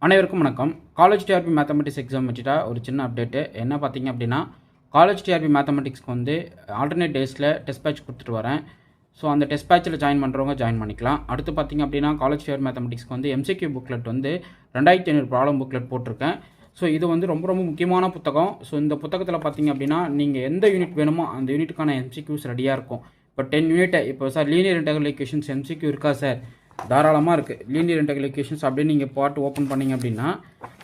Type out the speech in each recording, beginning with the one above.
அனைவருக்கும் வணக்கம். College TRP mathematics exam வச்சுட்டா ஒரு சின்ன அப்டேட்டு என்ன பார்த்தீங்க அப்படின்னா, காலேஜ் டிஆர்பி மேத்தமெட்டிக்ஸ்க்கு வந்து ஆல்டர்னேட் டேஸில் டெஸ்ட் பேட்ச் கொடுத்துட்டு வரேன். ஸோ அந்த டெஸ்ட் பேட்சில் ஜாயின் பண்ணுறவங்க ஜாயின் பண்ணிக்கலாம். அடுத்து பார்த்தீங்க அப்படின்னா, காலேஜ் டிஆர்பி மேத்தமெட்டிக்ஸ்க்கு வந்து எம்சிக்யூ புக்லெட் வந்து 2500 ப்ராப்ளம் புக்லெட் போட்டிருக்கேன். ஸோ இது வந்து ரொம்ப ரொம்ப முக்கியமான புத்தகம். ஸோ இந்த புத்தகத்தில் பார்த்தீங்க அப்படின்னா, நீங்கள் எந்த யூனிட் வேணுமோ அந்த யூனிட்டுக்கான எம்சிக்யூஸ் ரெடியாக இருக்கும். இப்போ 10 யூனிட் இப்போ sir linear integral equations MCQ இருக்கா சார்? தாராளமாக இருக்குது. லீனியர் இன்டெக்ரல் ஈக்குவேஷன்ஸ் அப்படியே நீங்கள் பாட்டு ஓப்பன் பண்ணிங்க அப்படின்னா,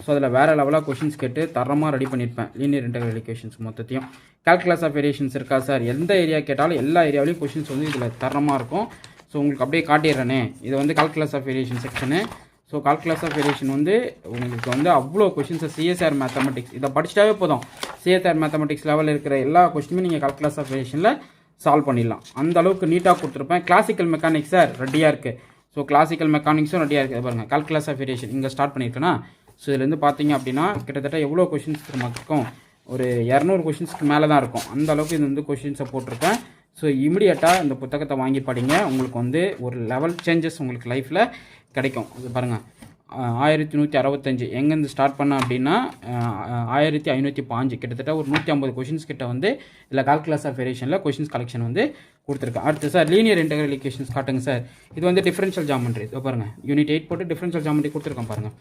ஸோ அதில் வேறு லெவலாக கொஷின்ஸ் கேட்டு தரமாக ரெடி பண்ணியிருப்பேன். லீனியர் இன்டெக்ரல் ஈக்குவேஷன்ஸ் மொத்தத்தையும் கால்குலஸ் ஆஃப் வேரியேஷன்ஸ் இருக்கா சார்? எந்த ஏரியா கேட்டாலும் எல்லா ஏரியாவிலையும் கொஷின்ஸ் வந்து இதில் தரமாக இருக்கும். ஸோ உங்களுக்கு அப்படியே காட்டிடுறேனே, இது வந்து calculus of variation section. So calculus of variation வந்து உங்களுக்கு வந்து அவ்வளோ கொஷின்ஸை சிஎஸ்ஆர் மேத்தமெட்டிக்ஸ் இதை படிச்சிட்டாவே போதும். சிஎஸ்ஆர் மேத்தமெட்டிக்ஸ் லெவலில் இருக்கிற எல்லா கொஷினுமே நீங்கள் கால்குலஸ் ஆஃப் வேரியேஷனில் சால்வ் பண்ணிடலாம். அந்த அளவுக்கு நீட்டாக கொடுத்துருப்பேன். கிளாசிக்கல் மெக்கானிக்ஸ் சார் ரெடியாக இருக்குது. ஸோ கிளாசிக்கல் மெக்கானிக்ஸும் ரெடியாக இருக்குது. பாருங்கள், கால்குலஸ் ஆஃப் வேரியேஷன் இங்கே ஸ்டார்ட் பண்ணியிருக்கேன்னா, ஸோ இதுலேருந்து பார்த்தீங்க அப்படின்னா கிட்டத்தட்ட எவ்வளோ கொஷின்ஸ் இருக்கும்? ஒரு 200 கொஷின்ஸ்க்கு மேலே தான் இருக்கும். அந்த அளவுக்கு இது வந்து கொஷின்ஸை போட்டிருக்கேன். ஸோ இமிடியேட்டாக இந்த புத்தகத்தை வாங்கி படிங்க. உங்களுக்கு வந்து ஒரு லெவல் சேஞ்சஸ் உங்களுக்கு லைஃப்பில் கிடைக்கும். இது பாருங்கள், 1165 எங்கேருந்து ஸ்டார்ட் பண்ணேன் அப்படின்னா 1505 கிட்டத்தட்ட ஒரு 150 கொஷின்ஸ் கிட்ட வந்து இதில் கால்குலஸ் ஆஃப் வேரியேஷனில் கொஷின்ஸ் கலெக்ஷன் வந்து கொடுத்துருக்கேன். அடுத்து சார் லீனியர் இன்டெக்ரல் ஈக்குவேஷன்ஸ் காட்டுங்க சார். இது வந்து டிஃபரன்ஷியல் ஜாமெட்ரி. இதோ பாருங்கள், யூனிட் 8 போட்டு டிஃபரன்ஷியல் ஜாமெட்ரி கொடுத்துருக்கேன் பாருங்கள்.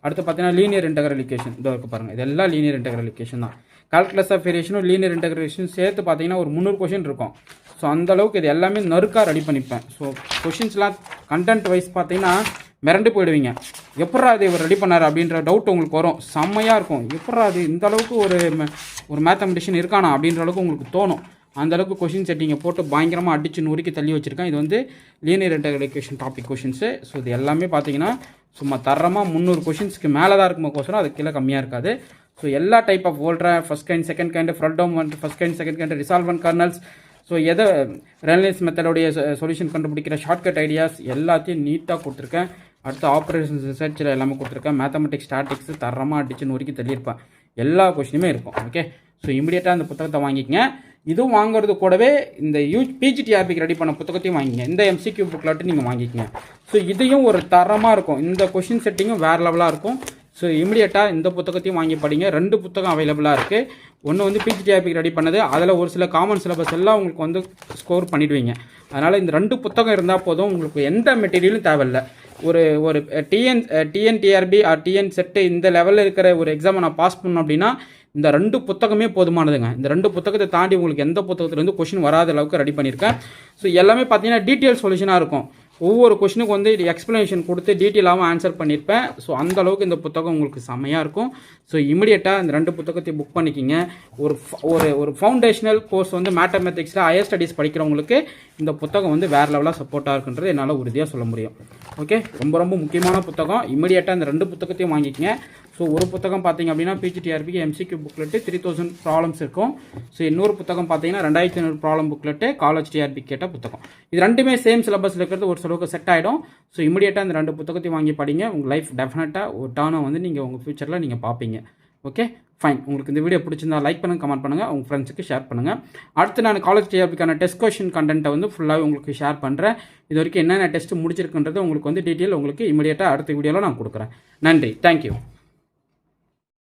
அடுத்து பார்த்தீங்கன்னா லீனியர் இன்டெக்ரல் ஈக்குவேஷன் இதோ இருக்குது பாருங்கள். இதெல்லாம் லீனியர் இன்டெக்ரல் ஈக்குவேஷன் தான். கால்குலஸ் ஆஃப் வேரியேஷனும் லீனியர் இன்டெக்ரேஷன் சேர்த்து பார்த்தீங்கன்னா ஒரு 300 கொஷின் இருக்கும். ஸோ அந்தளவுக்கு இது எல்லாமே நறுக்காக ரெடி பண்ணிப்பேன். ஸோ கொஷின்ஸ்லாம் கண்டென்ட் வைஸ் பார்த்தீங்கன்னா மிரண்டு போயிடுவீங்க. எப்பட்றா அது இவர் ரெடி பண்ணார் அப்படின்ற டவுட் உங்களுக்கு வரும். செம்மையாக இருக்கும். எப்பட்றா அது இந்த அளவுக்கு ஒரு மேத்தமெட்டிஷியன் இருக்கானா அப்படின்ற அளவுக்கு உங்களுக்கு தோணும். அந்தளவுக்கு கொஷின் செட்டிங்கை போட்டு பயங்கரமாக அடித்து நொறுக்கி தள்ளி வச்சுருக்கேன். இது வந்து linear integral equation topic questions. So இது எல்லாமே பார்த்தீங்கன்னா சும்மா தரமாக 300 கொஷின்ஸ்க்கு மேலே தான் இருக்கும்போது அது கீழே கம்மியாக இருக்காது. ஸோ எல்லா type of Volterra first kind second kind Fredholm first kind second kind resolvent kernels, so எதை ரெனலைஸ் மெத்தடோடைய சொல்யூஷன் கண்டுபிடிக்கிற ஷார்ட்கட் ஐடியாஸ் எல்லாத்தையும் நீட்டாக கொடுத்துருக்கேன். அடுத்து ஆப்ரேஷன்ஸ் ரிசர்ச்சில் எல்லாமே கொடுத்துருக்கேன். மேத்தமெட்டிக்ஸ் ஸ்டாட்டிக்ஸ் தரமாக அடிச்சு நொறுக்கி தள்ளியிருப்பேன். எல்லா கொஸ்டினுமே இருக்கும். ஓகே, ஸோ இமீடியட்டாக அந்த புத்தகத்தை வாங்கிக்கங்க. இதுவும் வாங்குறது கூடவே இந்த பிஜிடிஆர்பிக்கு ரெடி பண்ண புத்தகத்தையும் வாங்கிங்க. இந்த எம்சிக்யூ புக்லெட்டு நீங்கள் வாங்கிக்கங்க. ஸோ இதையும் ஒரு தரமாக இருக்கும். இந்த கொஷின் செட்டிங்கும் வேறு லெவலாக இருக்கும். ஸோ இமீடியட்டாக இந்த புத்தகத்தையும் வாங்கி படிங்க. 2 புத்தகம் அவைலபிளாக இருக்குது. ஒன்று வந்து பிஜிடிஆர்பிக்கு ரெடி பண்ணது, அதில் ஒரு சில காமன் சிலபஸ் எல்லாம் உங்களுக்கு வந்து ஸ்கோர் பண்ணிவிடுவீங்க. அதனால் இந்த 2 புத்தகம் இருந்தால் போதும். உங்களுக்கு எந்த மெட்டீரியலும் தேவையில்லை. ஒரு டிஎன்டிஆர்பி டிஎன் செட்டு இந்த லெவலில் இருக்கிற ஒரு எக்ஸாமை நான் பாஸ் பண்ணணும் அப்படின்னா இந்த 2 புத்தகமே போதுமானதுங்க. இந்த 2 புத்தகத்தை தாண்டி உங்களுக்கு எந்த புத்தகத்துலேருந்து கொஷின் வராத அளவுக்கு ரெடி பண்ணியிருக்கேன். ஸோ எல்லாமே பார்த்தீங்கன்னா டீட்டெயில் சொல்யூஷனாக இருக்கும். ஒவ்வொரு கொஷினுக்கு வந்து எக்ஸ்ப்ளனேஷன் கொடுத்து டீட்டெயிலாகவும் ஆன்சர் பண்ணியிருப்பேன். ஸோ அந்த அளவுக்கு இந்த புத்தகம் உங்களுக்கு செம்மையாக இருக்கும். ஸோ இமிடியேட்டாக இந்த 2 புத்தகத்தையும் புக் பண்ணிக்கிங்க. ஒரு ஃபவுண்டேஷனல் கோர்ஸ் வந்து மேத்தமெட்டிக்ஸில் ஹையர் ஸ்டடீஸ் படிக்கிறவங்களுக்கு இந்த புத்தகம் வந்து வேறு லெவலாக சப்போர்ட்டாக இருக்குன்றது என்னால் உறுதியாக சொல்ல முடியும். ஓகே, ரொம்ப ரொம்ப முக்கியமான புத்தகம். இமிடியேட்டாக இந்த 2 புத்தகத்தையும் வாங்கிக்கிங்க. ஸோ ஒரு புத்தகம் பார்த்தீங்க அப்படின்னா பிஜிடிஆர்பிக்கு எம்சிக்யூ புக்லெட்டு 3000 ப்ராப்ளம்ஸ் இருக்கும். ஸோ இன்னொரு புத்தகம் பார்த்தீங்கன்னா 2500 ப்ராப்ளம் புக்லெட்டு காலேஜ் டிஆர்பி கேட்ட புத்தகம். இது 2மே சேம் சிலபஸில் இருக்கிறது ஒரு அளவுக்கு செட் ஆகிடும். ஸோ இமிடியேட்டாக இந்த 2 புத்தகத்தையும் வாங்கி படிங்க. உங்கள் லைஃப் டெஃபினட்டாக ஒரு டர்னை வந்து நீங்கள் உங்கள் ஃபியூச்சரில் நீங்கள் பார்ப்பீங்க. Okay, fine. உங்களுக்கு இந்த வீடியோ பிடிச்சிருந்தா லைக் பண்ணுங்கள், கமெண்ட் பண்ணுங்கள், உங்கள் ஃப்ரெண்ட்ஸுக்கு ஷேர் பண்ணுங்கள். அடுத்து நான் காலேஜ் டிஆர்பிக்கான டெஸ்ட் கொஷின் கண்டென்ட்டை வந்து ஃபுல்லாகவே உங்களுக்கு ஷேர் பண்ணுறேன். இது வரைக்கும் என்னென்ன டெஸ்ட் முடிச்சிருக்குன்றது உங்களுக்கு வந்து டீட்டெயில் உங்களுக்கு இமிடியேட்டாக அடுத்த வீடியோவில் நான் கொடுக்குறேன். நன்றி, தேங்க்யூ.